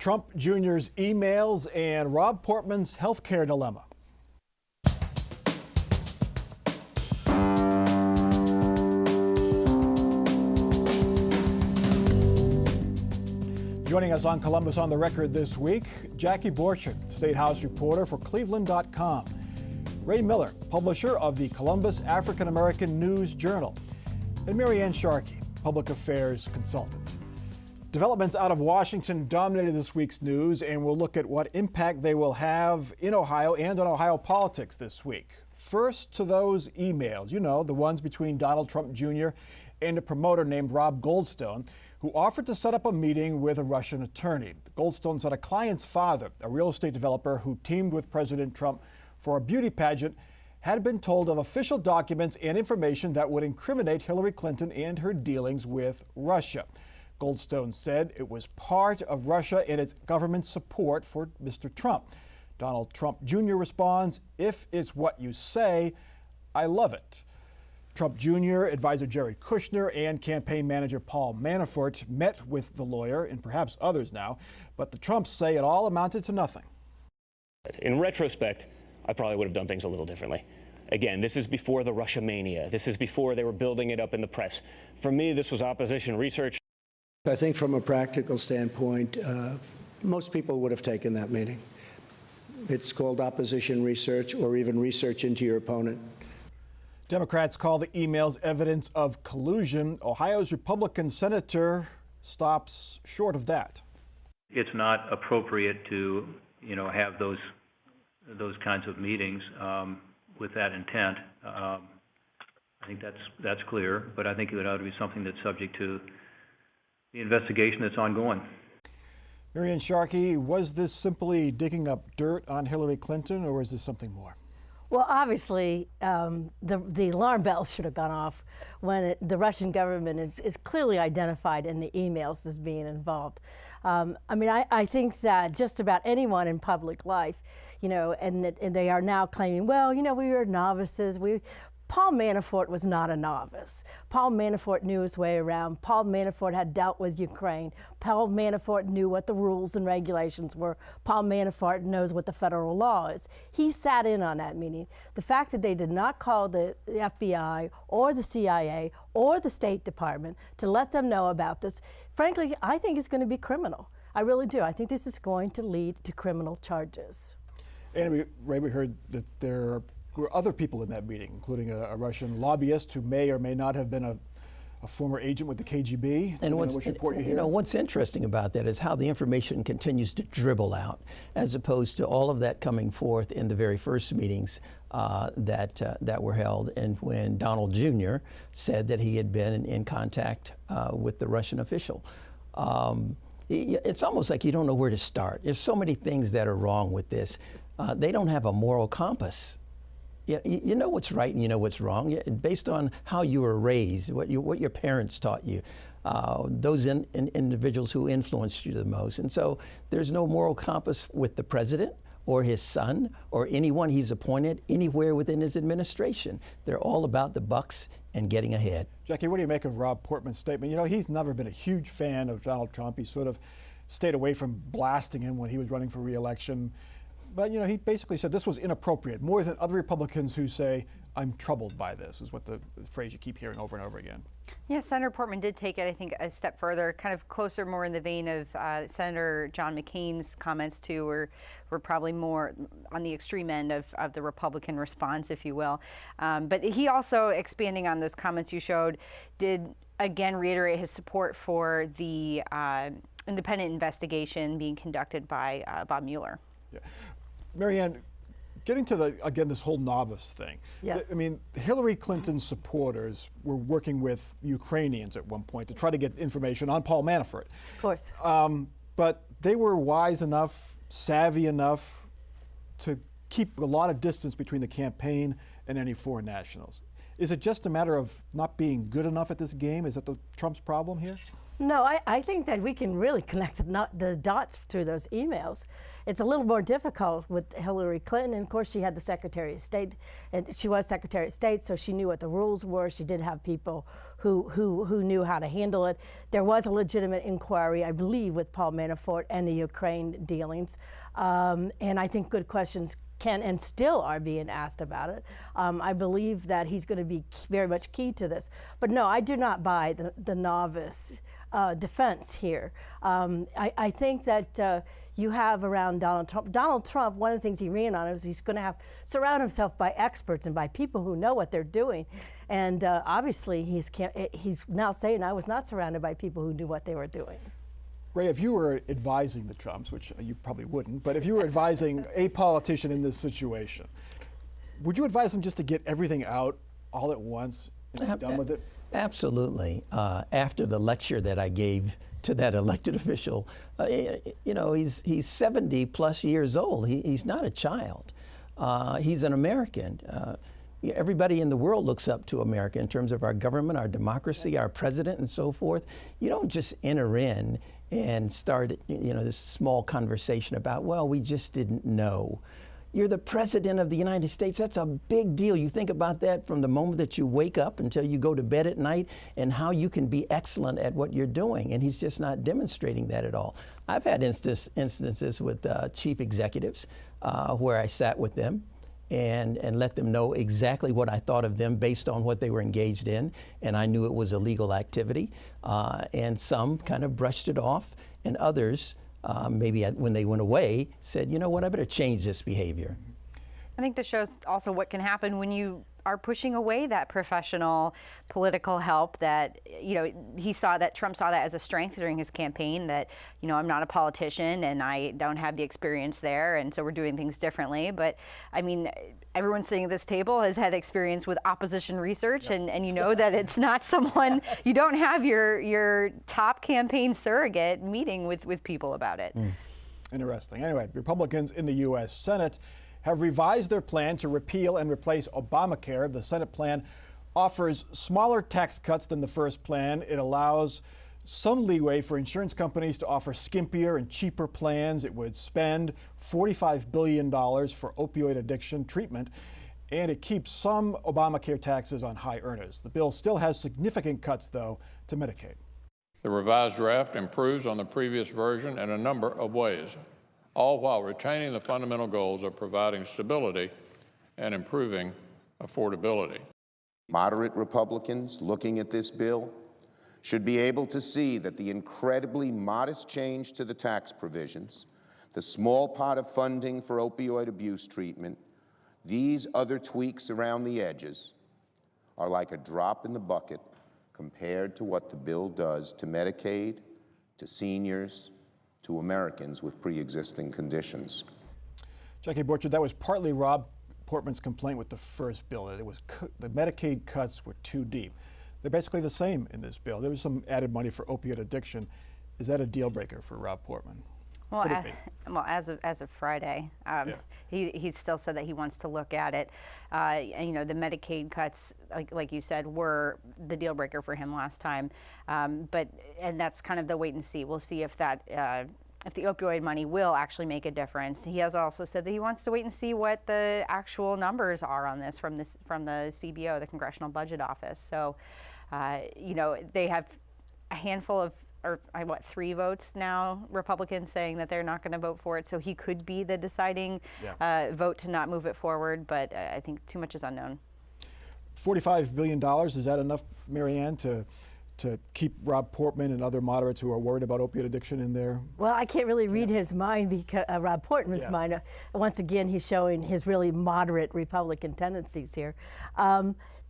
Trump Jr.'s emails and Rob Portman's healthcare dilemma. Joining us on Columbus on the Record this week, Jackie Borchert, State House reporter for Cleveland.com. Ray Miller, publisher of the Columbus African American News Journal. And Marianne Sharkey, public affairs consultant. Developments out of Washington dominated this week's news, and we'll look at what impact they will have in Ohio and on Ohio politics this week. First to those emails, you know, the ones between Donald Trump Jr. and a promoter named Rob Goldstone, who offered to set up a meeting with a Russian attorney. Goldstone said a client's father, a real estate developer who teamed with President Trump for a beauty pageant, had been told of official documents and information that would incriminate Hillary Clinton and her dealings with Russia. Goldstone said it was part of Russia and its government's support for Mr. Trump. Donald Trump Jr. responds, "If it's what you say, I love it." Trump Jr., advisor Jared Kushner, and campaign manager Paul Manafort met with the lawyer and perhaps others now, but the Trumps say it all amounted to nothing. In retrospect, I probably would have done things a little differently. Again, this is before the Russia mania. This is before they were building it up in the press. For me, this was opposition research. I think from a practical standpoint, most people would have taken that meeting. It's called opposition research or even research into your opponent. Democrats call the emails evidence of collusion. Ohio's Republican senator stops short of that. It's not appropriate to, have those kinds of meetings with that intent. I think that's clear, but I think it ought to be something that's subject to the investigation that's ongoing. Marianne Sharkey, was this simply digging up dirt on Hillary Clinton, or is this something more? Well, obviously, the alarm bells should have gone off when the Russian government is clearly identified in the emails as being involved. I think that just about anyone in public life, and they are now claiming, well, we were novices. Paul Manafort was not a novice. Paul Manafort knew his way around. Paul Manafort had dealt with Ukraine. Paul Manafort knew what the rules and regulations were. Paul Manafort knows what the federal law is. He sat in on that meeting. The fact that they did not call the FBI or the CIA or the State Department to let them know about this, frankly, I think it's going to be criminal. I really do. I think this is going to lead to criminal charges. And Ray, we heard that there were other people in that meeting, including a Russian lobbyist who may or may not have been a former agent with the KGB. And what's interesting about that is how the information continues to dribble out, as opposed to all of that coming forth in the very first meetings that were held, and when Donald Jr. said that he had been in contact with the Russian official. It's almost like you don't know where to start. There's so many things that are wrong with this. They don't have a moral compass. You know what's right and you know what's wrong based on how you were raised, what your parents taught you, those individuals who influenced you the most. And so there's no moral compass with the president or his son or anyone he's appointed anywhere within his administration. They're all about the bucks and getting ahead. Jackie, what do you make of Rob Portman's statement? He's never been a huge fan of Donald Trump. He sort of stayed away from blasting him when he was running for re-election. But, he basically said this was inappropriate, more than other Republicans who say, I'm troubled by this, is what the phrase you keep hearing over and over again. Yeah, Senator Portman did take it, I think, a step further, kind of closer, more in the vein of Senator John McCain's comments, too, were probably more on the extreme end of the Republican response, if you will. But he also, expanding on those comments you showed, did, again, reiterate his support for the independent investigation being conducted by Bob Mueller. Yeah. Marianne, getting to this whole novice thing. Yes. Hillary Clinton's supporters were working with Ukrainians at one point to try to get information on Paul Manafort. Of course. But they were wise enough, savvy enough to keep a lot of distance between the campaign and any foreign nationals. Is it just a matter of not being good enough at this game? Is that the Trump's problem here? No, I think that we can really connect the dots through those emails. It's a little more difficult with Hillary Clinton, and of course she had the Secretary of State, and she was Secretary of State, so she knew what the rules were. She did have people who knew how to handle it. There was a legitimate inquiry, I believe, with Paul Manafort and the Ukraine dealings, and I think good questions can and still are being asked about it. I believe that he's going to be very much key to this. But no, I do not buy the novice defense here. I think that you have around Donald Trump. Donald Trump, one of the things he ran on is he's going to surround himself by experts and by people who know what they're doing. And obviously he's now saying, I was not surrounded by people who knew what they were doing. Ray, if you were advising the Trumps, which you probably wouldn't, but if you were advising a politician in this situation, would you advise them just to get everything out all at once and be done with it? Absolutely. After the lecture that I gave to that elected official, you know, he's 70 plus years old. He's not a child. He's an American. Everybody in the world looks up to America in terms of our government, our democracy, our president, and so forth. You don't just enter in and start, you know, this small conversation about, well, we just didn't know. You're the president of the United States. That's a big deal. You think about that from the moment that you wake up until you go to bed at night, and how you can be excellent at what you're doing. And he's just not demonstrating that at all. I've had instances with chief executives where I sat with them and let them know exactly what I thought of them based on what they were engaged in, and I knew it was illegal activity. And some kind of brushed it off, and others, maybe when they went away, said, you know what, I better change this behavior. I think this shows also what can happen when you are pushing away that professional political help that, you know, Trump saw that as a strength during his campaign, that, you know, I'm not a politician and I don't have the experience there, and so we're doing things differently. But I mean, everyone sitting at this table has had experience with opposition research, and you know that it's not someone, you don't have your top campaign surrogate meeting with people about it. Interesting. Anyway, Republicans in the U.S. Senate have revised their plan to repeal and replace Obamacare. The Senate plan offers smaller tax cuts than the first plan. It allows some leeway for insurance companies to offer skimpier and cheaper plans. It would spend $45 billion for opioid addiction treatment, and it keeps some Obamacare taxes on high earners. The bill still has significant cuts, though, to Medicaid. The revised draft improves on the previous version in a number of ways, all while retaining the fundamental goals of providing stability and improving affordability. Moderate Republicans looking at this bill should be able to see that the incredibly modest change to the tax provisions, the small pot of funding for opioid abuse treatment, these other tweaks around the edges are like a drop in the bucket compared to what the bill does to Medicaid, to seniors, to Americans with pre-existing conditions. Jackie Borchert, that was partly Rob Portman's complaint with the first bill. It was the Medicaid cuts were too deep. They're basically the same in this bill. There was some added money for opioid addiction. Is that a deal breaker for Rob Portman? Well, as of Friday, he still said that he wants to look at it. And, you know, the Medicaid cuts, like you said, were the deal breaker for him last time. And that's kind of the wait and see. We'll see if that if the opioid money will actually make a difference. He has also said that he wants to wait and see what the actual numbers are on this from the CBO, the Congressional Budget Office. So, you know, they have a handful of, or 3 votes now, Republicans saying that they're not going to vote for it. So he could be the deciding vote to not move it forward, but I think too much is unknown. $45 billion, is that enough, Marianne, to keep Rob Portman and other moderates who are worried about opiate addiction in there? Well, I can't really read his mind, because Rob Portman's mind. Once again, he's showing his really moderate Republican tendencies here,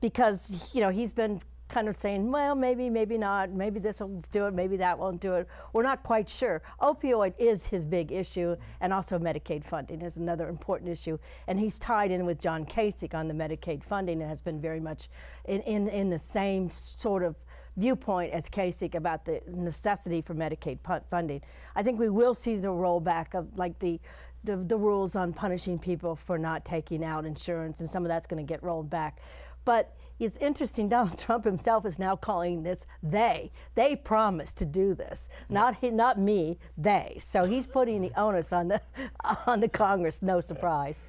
because, you know, he's been kind of saying, well, maybe, maybe not, maybe this will do it, maybe that won't do it. We're not quite sure. Opioid is his big issue, and also Medicaid funding is another important issue. And he's tied in with John Kasich on the Medicaid funding and has been very much in the same sort of viewpoint as Kasich about the necessity for Medicaid funding. I think we will see the rollback of like the rules on punishing people for not taking out insurance, and some of that's going to get rolled back. But it's interesting, Donald Trump himself is now calling this they. They promised to do this, not me, they. So he's putting the onus on the Congress, no surprise.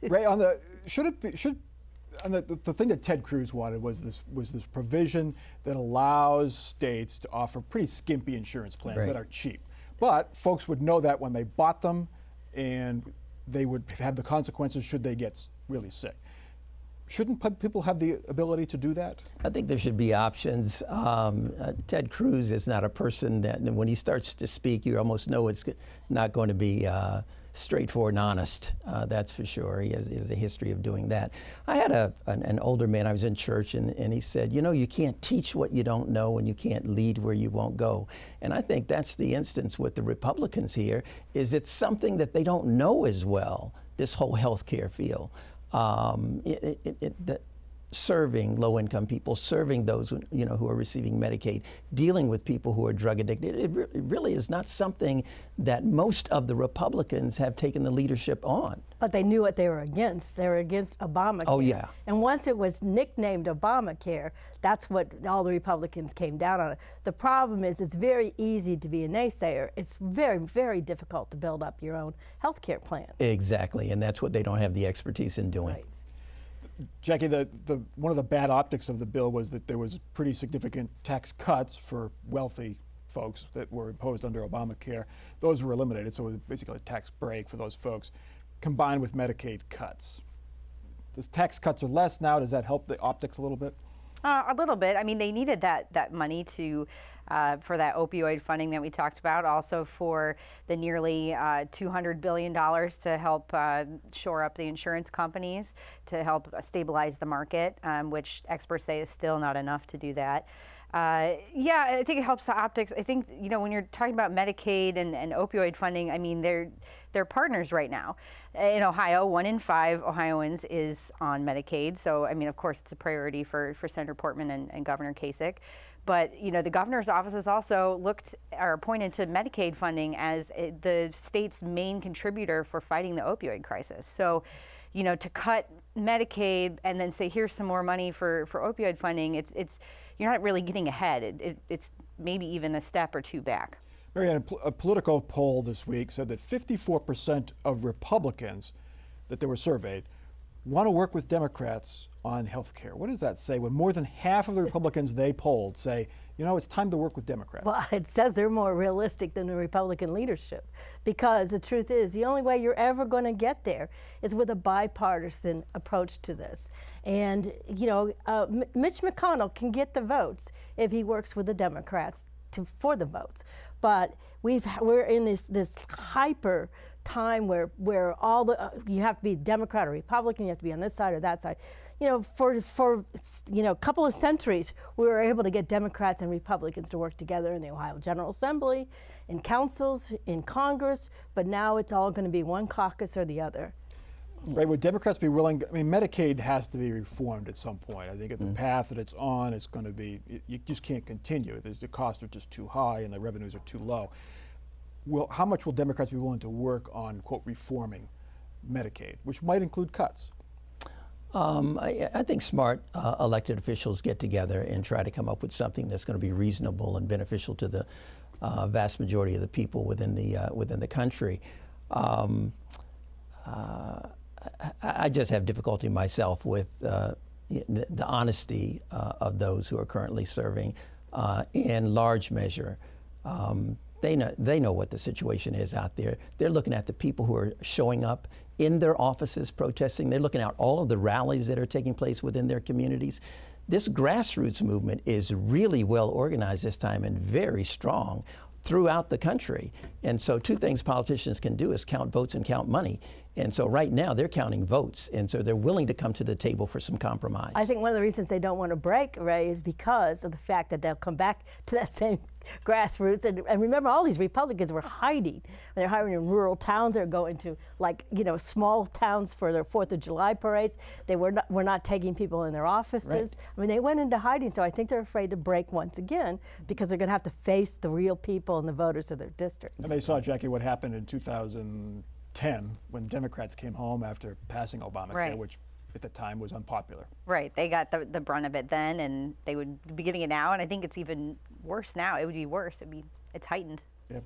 Ray, on the, the thing that Ted Cruz wanted was this provision that allows states to offer pretty skimpy insurance plans that are cheap. But folks would know that when they bought them, and they would have the consequences should they get really sick. Shouldn't people have the ability to do that? I think there should be options. Ted Cruz is not a person that when he starts to speak, you almost know it's not going to be straightforward and honest. That's for sure. He has a history of doing that. I had an older man, I was in church, and he said, you know, you can't teach what you don't know, and you can't lead where you won't go. And I think that's the instance with the Republicans here, is it's something that they don't know as well, this whole health care field. Serving low-income people, serving those who are receiving Medicaid, dealing with people who are drug addicted. It really is not something that most of the Republicans have taken the leadership on. But they knew what they were against. They were against Obamacare. Oh, yeah. And once it was nicknamed Obamacare, that's what all the Republicans came down on. The problem is it's very easy to be a naysayer. It's very, very difficult to build up your own health care plan. Exactly, and that's what they don't have the expertise in doing. Right. Jackie, one of the bad optics of the bill was that there was pretty significant tax cuts for wealthy folks that were imposed under Obamacare. Those were eliminated, so it was basically a tax break for those folks, combined with Medicaid cuts. Does tax cuts are less now? Does that help the optics a little bit? A little bit. I mean, they needed that money to for that opioid funding that we talked about, also for the nearly $200 billion to help shore up the insurance companies, to help stabilize the market, which experts say is still not enough to do that. Yeah, I think it helps the optics. I think, when you're talking about Medicaid and opioid funding, I mean, they're partners right now. In Ohio, 1 in 5 Ohioans is on Medicaid. So, I mean, of course, it's a priority for Senator Portman and Governor Kasich. But, the governor's office has also pointed to Medicaid funding as the state's main contributor for fighting the opioid crisis. So, to cut Medicaid and then say, here's some more money for opioid funding, you're not really getting ahead. It's maybe even a step or two back. Marianne, a Politico poll this week said that 54% of Republicans that they were surveyed want to work with Democrats on health care. What does that say when more than half of the Republicans they polled say, it's time to work with Democrats? Well, it says they're more realistic than the Republican leadership, because the truth is the only way you're ever going to get there is with a bipartisan approach to this. And, Mitch McConnell can get the votes if he works with the Democrats for the votes. But we're in this hyper time where all you have to be Democrat or Republican, you have to be on this side or that side. For a couple of centuries, we were able to get Democrats and Republicans to work together in the Ohio General Assembly, in councils, in Congress, but now it's all going to be one caucus or the other. Right, would Democrats be willing? I mean, Medicaid has to be reformed at some point. I think at the path that it's on, it's going to be, you just can't continue. The costs are just too high and the revenues are too low. How much will Democrats be willing to work on, quote, reforming Medicaid, which might include cuts? I think smart elected officials get together and try to come up with something that's going to be reasonable and beneficial to the vast majority of the people within the country. I just have difficulty myself with the honesty of those who are currently serving in large measure. They know what the situation is out there. They're looking at the people who are showing up in their offices protesting. They're looking at all of the rallies that are taking place within their communities. This grassroots movement is really well organized this time and very strong throughout the country. And so two things politicians can do is count votes and count money. And so right now they're counting votes, and so they're willing to come to the table for some compromise. I think one of the reasons they don't want to break, Ray, is because of the fact that they'll come back to that same grassroots. And remember, all these Republicans were hiding. They're hiding in rural towns. They're going to, small towns for their 4th of July parades. They were not taking people in their offices. Right. I mean, they went into hiding, so I think they're afraid to break once again because they're going to have to face the real people and the voters of their district. And they saw, Jackie, what happened in 2010 when Democrats came home after passing Obamacare, right. which at the time was unpopular. Right. They got the brunt of it then, and they would be getting it now. And I think it's even worse now. It would be worse. It's heightened. Yeah.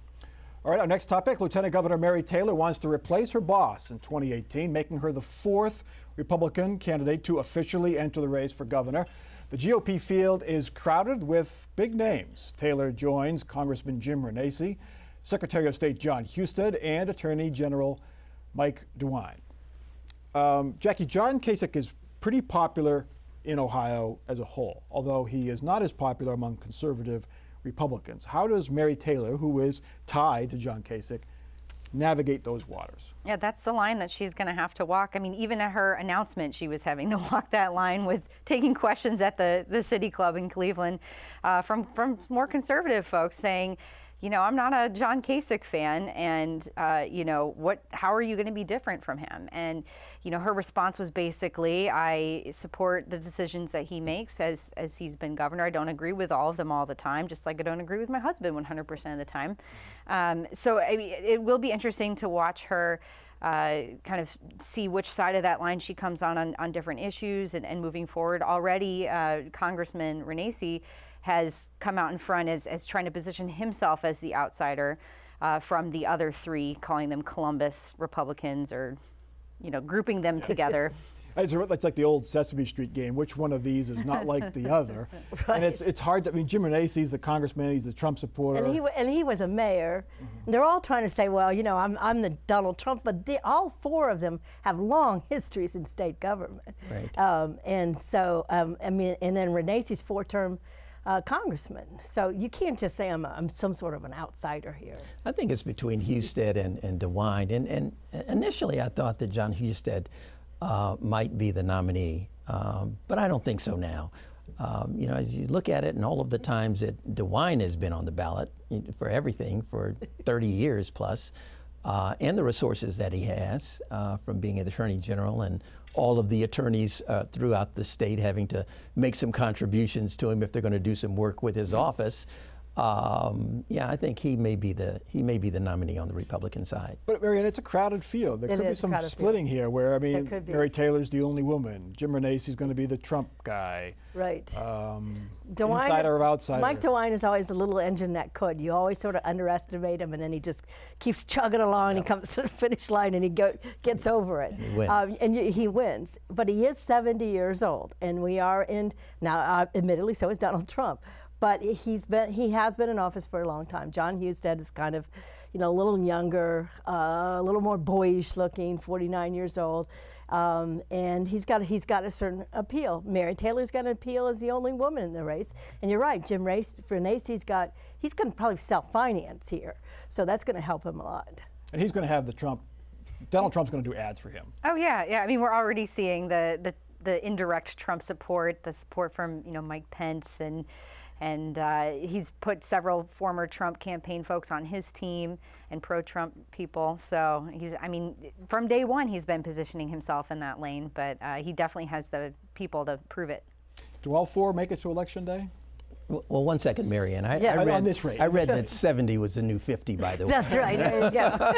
All right, our next topic, Lieutenant Governor Mary Taylor wants to replace her boss in 2018, making her the 4th Republican candidate to officially enter the race for governor. The GOP field is crowded with big names. Taylor joins Congressman Jim Renacci, Secretary of State John Husted, and Attorney General Mike DeWine. Jackie, John Kasich is pretty popular in Ohio as a whole, although he is not as popular among conservative Republicans. How does Mary Taylor, who is tied to John Kasich, navigate those waters? Yeah, that's the line that she's going to have to walk. I mean, even at her announcement, she was having to walk that line with taking questions at the City Club in Cleveland from more conservative folks saying, you know, I'm not a John Kasich fan, and you know, how are you going to be different from him? And you know, her response was basically, I support the decisions that he makes as he's been governor. I don't agree with all of them all the time, just like I don't agree with my husband 100% of the time. So I mean, it will be interesting to watch her kind of see which side of that line she comes on different issues and moving forward. Already, Congressman Renacci has come out in front as trying to position himself as the outsider from the other three, calling them Columbus Republicans, or, you know, grouping them together. It's like the old Sesame Street game. Which one of these is not like the other? Right. And it's hard to, I mean, Jim Renacci's the congressman, he's a Trump supporter. And he was a mayor. Mm-hmm. They're all trying to say, well, you know, I'm the Donald Trump, but all 4 of them have long histories in state government. Right. And so, I mean, and then Renacci's 4-term congressman. So you can't just say I'm some sort of an outsider here. I think it's between Husted and DeWine. And initially I thought that John Husted might be the nominee, but I don't think so now. You know, as you look at it, and all of the times that DeWine has been on the ballot for everything for 30 years plus, and the resources that he has from being an attorney general, and all of the attorneys throughout the state having to make some contributions to him if they're going to do some work with his office. Yeah, I think he may be the nominee on the Republican side. But Marianne, it's a crowded field. There could be some splitting here where, I mean, Mary Taylor's the only woman. Jim Renacci's going to be the Trump guy. Right. Insider or outsider. Mike DeWine is always the little engine that could. You always sort of underestimate him, and then he just keeps chugging along. He comes to the finish line, and he gets over it. And he wins. He wins. But he is 70 years old, and we are in, now admittedly, so is Donald Trump. But he has been in office for a long time. John Husted is kind of, you know, a little younger, a little more boyish looking, 49 years old, and he's got a certain appeal. Mary Taylor's got an appeal as the only woman in the race, and you're right, Jim Renacci's he's going to probably self-finance here, so that's going to help him a lot. And he's going to have Donald Trump's going to do ads for him. Oh yeah. I mean, we're already seeing the indirect Trump support, the support from, you know, Mike Pence, and he's put several former Trump campaign folks on his team and pro-Trump people. So I mean, from day one, he's been positioning himself in that lane, but he definitely has the people to prove it. Do all 4 make it to Election Day? Well, one second, Marianne. I on this rate. I read that 70 was the new 50, by the way. That's right. There you go.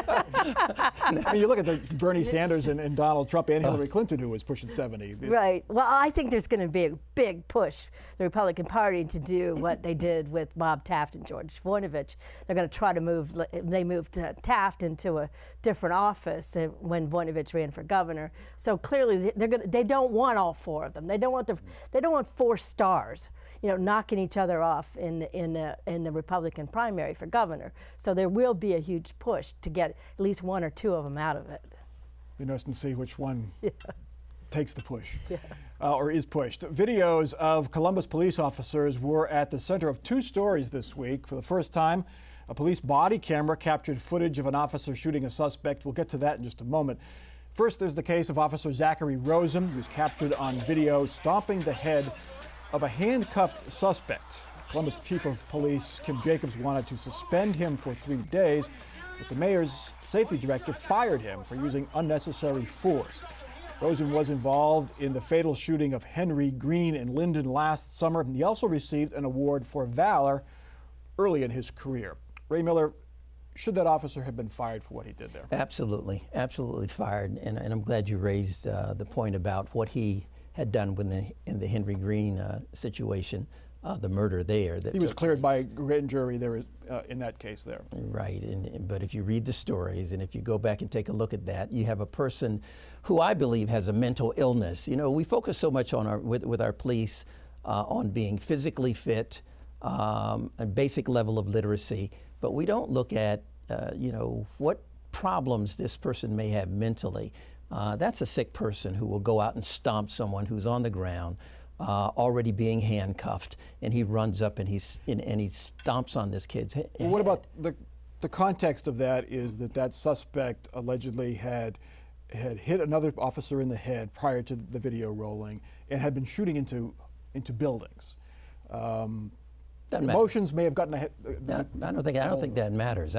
I mean, you look at the Bernie Sanders and Donald Trump and Hillary Clinton, who was pushing 70. Right. Well, I think there's going to be a big push, the Republican Party, to do what they did with Bob Taft and George Voinovich. They're going to try to they moved Taft into a different office when Voinovich ran for governor. So clearly, they don't want all 4 of them. They don't want 4 stars, you know, knocking each other off in the Republican primary for governor. So there will be a huge push to get at least 1 or 2 of them out of it. Be interesting to see which one takes the push, or is pushed. Videos of Columbus police officers were at the center of 2 stories this week. For the first time, a police body camera captured footage of an officer shooting a suspect. We'll get to that in just a moment. First, there's the case of Officer Zachary Rosen, who's captured on video stomping the head of a handcuffed suspect. Columbus Chief of Police Kim Jacobs wanted to suspend him for 3 days, but the mayor's safety director fired him for using unnecessary force. Rosen was involved in the fatal shooting of Henry Green in Linden last summer, and he also received an award for valor early in his career. Ray Miller, should that officer have been fired for what he did there? Absolutely, absolutely fired. And I'm glad you raised the point about what he had done in the Henry Green situation, the murder there. That he was took cleared by place. a grand jury there in that case there. Right, but if you read the stories and if you go back and take a look at that, you have a person who I believe has a mental illness. You know, we focus so much on with our police on being physically fit, a basic level of literacy, but we don't look at, you know, what problems this person may have mentally. That's a sick person who will go out and stomp someone who's on the ground, already being handcuffed, and he runs up and he stomps on this kid's head. Well, what about the context of that is that suspect allegedly had hit another officer in the head prior to the video rolling and had been shooting into buildings. Emotions may have gotten ahead. I don't think that matters.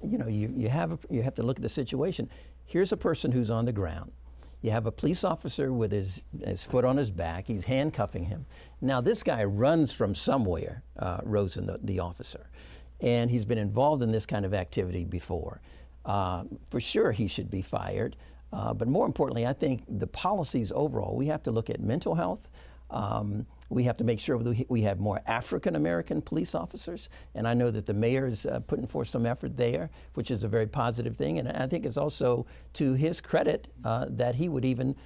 You know, you have to look at the situation. Here's a person who's on the ground. You have a police officer with his foot on his back. He's handcuffing him. Now this guy runs from somewhere, Rosen, the officer, and he's been involved in this kind of activity before. For sure, he should be fired. But more importantly, I think the policies overall, we have to look at mental health. We have to make sure we have more African-American police officers, and I know that the mayor is putting forth some effort there, which is a very positive thing, and I think it's also to his credit that he would even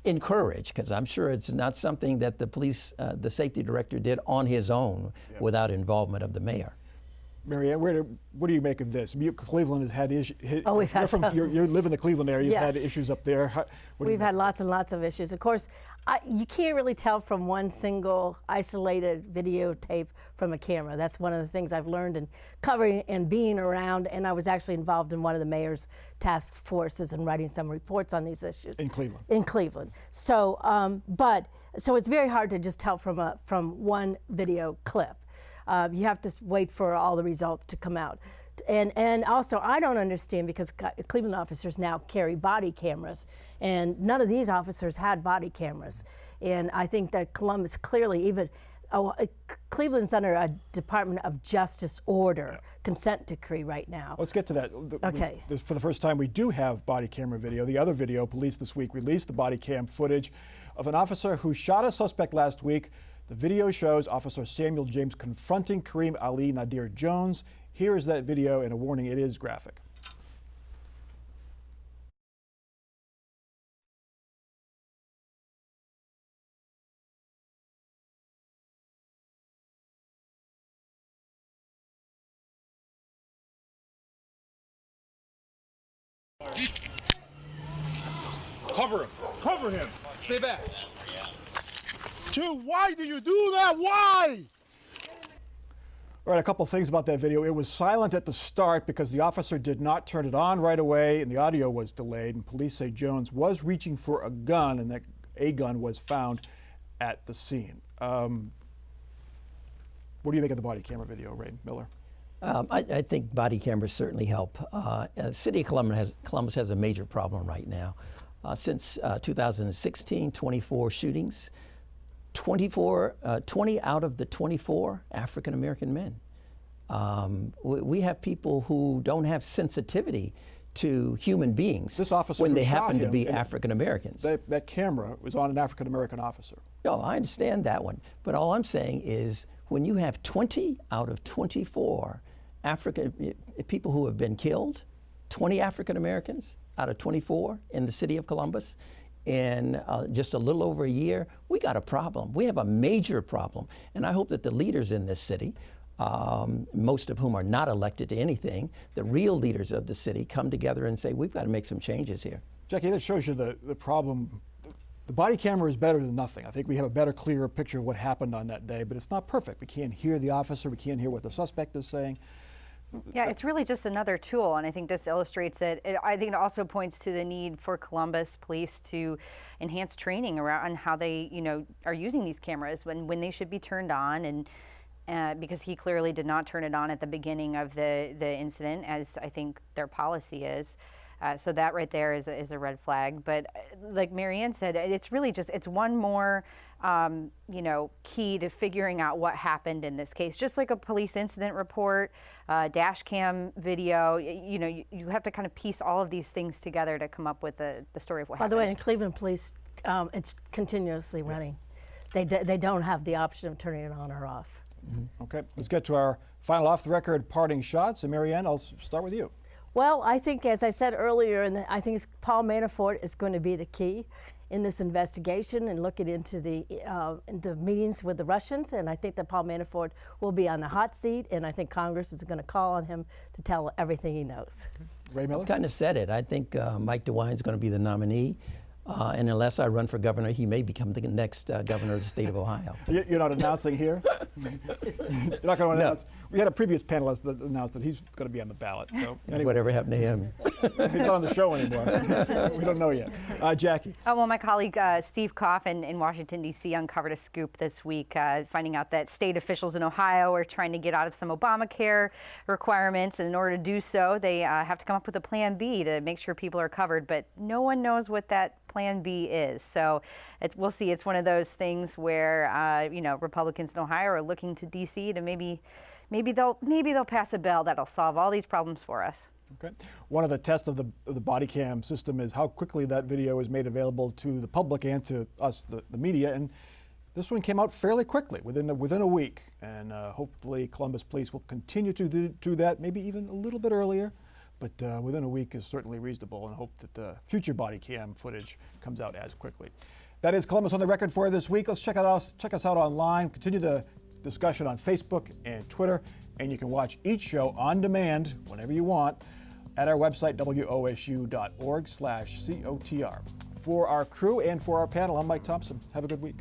encourage, because I'm sure it's not something that the police, the safety director did on his own without involvement of the mayor. Marianne, what do you make of this? Cleveland has had issues. Oh, we've had some. You live in the Cleveland area. You've Yes. had issues up there. We've had lots and lots of issues. Of course, you can't really tell from one single isolated videotape from a camera. That's one of the things I've learned in covering and being around. And I was actually involved in one of the mayor's task forces and writing some reports on these issues. In Cleveland. In Cleveland. So, so it's very hard to just tell from one video clip. You have to wait for all the results to come out. And also, I don't understand, because Cleveland officers now carry body cameras, and none of these officers had body cameras. And I think that Columbus clearly Cleveland's under a Department of Justice order, consent decree right now. Let's get to that. Okay. For the first time, we do have body camera video. The other video, police this week released the body cam footage of an officer who shot a suspect last week. The video shows Officer Samuel James confronting Kareem Ali Nadir Jones. Here is that video, and a warning, it is graphic. Cover him. Cover him. Stay back. Dude, why do you do that? Why? All right, a couple things about that video. It was silent at the start because the officer did not turn it on right away, and the audio was delayed. And police say Jones was reaching for a gun, and that a gun was found at the scene. What do you make of the body camera video, Ray Miller? I think body cameras certainly help. City of Columbus has a major problem right now. Since 2016, 24 shootings. 20 out of the 24 African American men. We have people who don't have sensitivity to human beings This officer when who they shot happen to him, be African Americans. That camera was on an African American officer. No, I understand that one. But all I'm saying is when you have 20 out of 24 people who have been killed, 20 African Americans out of 24 in the city of Columbus, in just a little over a year, we got a problem. We have a major problem. And I hope that the leaders in this city, most of whom are not elected to anything, the real leaders of the city come together and say, we've got to make some changes here. Jackie, that shows you the problem. The body camera is better than nothing. I think we have a better, clearer picture of what happened on that day, but it's not perfect. We can't hear the officer. We can't hear what the suspect is saying. Yeah, it's really just another tool, and I think this illustrates it. I think it also points to the need for Columbus police to enhance training around how they, are using these cameras when they should be turned on, and because he clearly did not turn it on at the beginning of the incident, as I think their policy is. So that right there is a red flag. But like Marianne said, it's really just, it's one more you know, key to figuring out what happened in this case. Just like a police incident report, dash cam video, you know, you have to kind of piece all of these things together to come up with the story of what happened. By the way, in Cleveland Police, it's continuously running. They don't have the option of turning it on or off. Okay, let's get to our final off-the-record parting shots. And Marianne, I'll start with you. Well, I think, as I said earlier, I think Paul Manafort is going to be the key in this investigation and looking into the meetings with the Russians. And I think that Paul Manafort will be on the hot seat, and I think Congress is going to call on him to tell everything he knows. Ray Miller? I've kind of said it. I think Mike DeWine is going to be the nominee. And unless I run for governor, he may become the next governor of the state of Ohio. You're not announcing here? You're not going to announce? We had a previous panelist that announced that he's going to be on the ballot. So anyway. Whatever happened to him? He's not on the show anymore. We don't know yet. Jackie? Oh, well, my colleague Steve Koff in Washington, D.C. uncovered a scoop this week, finding out that state officials in Ohio are trying to get out of some Obamacare requirements. And in order to do so, they have to come up with a plan B to make sure people are covered. But no one knows what that plan B is. So we'll see. It's one of those things where, you know, Republicans in Ohio are looking to D.C. to maybe they'll pass a bill that'll solve all these problems for us. Okay. One of the tests of the body cam system is how quickly that video is made available to the public and to us, the media. And this one came out fairly quickly, within a week. And hopefully Columbus Police will continue to do that, maybe even a little bit earlier. But within a week is certainly reasonable, and hope that the future body cam footage comes out as quickly. That is Columbus on the Record for this week. Let's check us out online. Continue the discussion on Facebook and Twitter, and you can watch each show on demand whenever you want at our website, wosu.org/COTR. For our crew and for our panel, I'm Mike Thompson. Have a good week.